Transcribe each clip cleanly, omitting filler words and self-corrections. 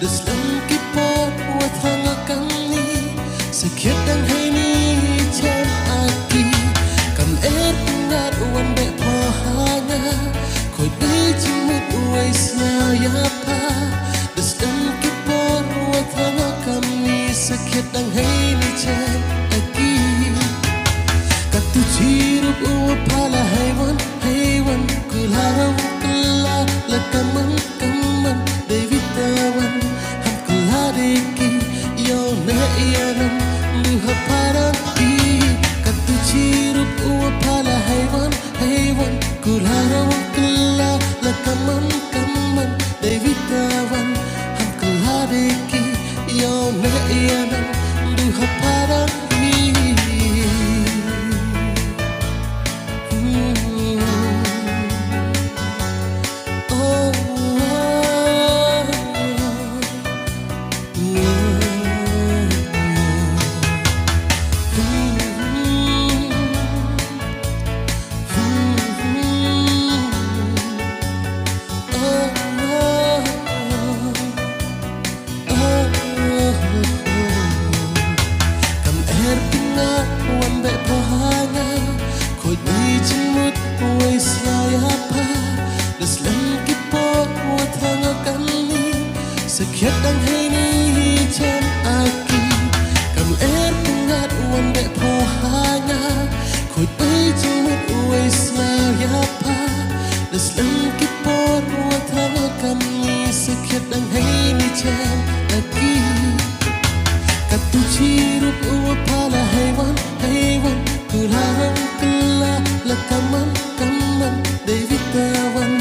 Dalam kipot watang kami sakit dan ini jam aki kam ngat wan be pohana koi dijimut waisnya pa dalam kipot watang kami sakit dan ini jam aki katu cirup pala haiwan kularang kala lakaman kaman David Tawan Iyanam luha parati katu cirup pala haiwan kularang kala lakaman kaman David Tawan ham keladeki iyanam luha parati Sakit dan ini jam aki kam pengat wan be pohana koi jemut ya pa dalam kipor watang kami sakit dan ini jam aki katu cirup pala haiwan kularang kala lakaman kaman David Tawan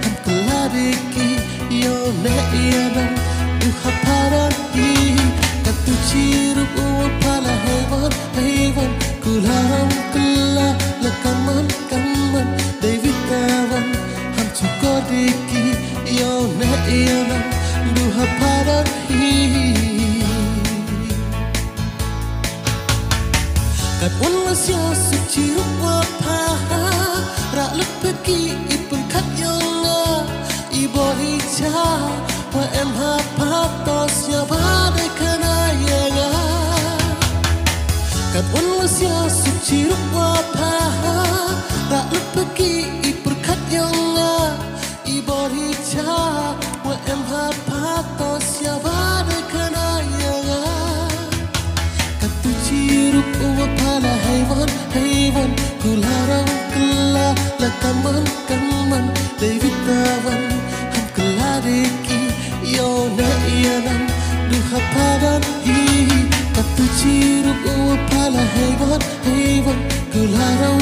ham keladeki iyanam luha parati katu cirup pala haiwan kularang kala lakaman kaman David Tawan ham cukodeki iyanam luha parati kat un masya cirup paha ra lepeki ipun kat yonga iboricha wa em hapa tosnya badai kenayanga kat un masya cirup paha ra lepeki ipun kat yonga iboricha wa em hapa tosnya badai kenayanga katu cirup pala haiwan kularang kala lakaman kaman David Tawan ham keladeki iyanam luha parati katu cirup pala haiwan kularang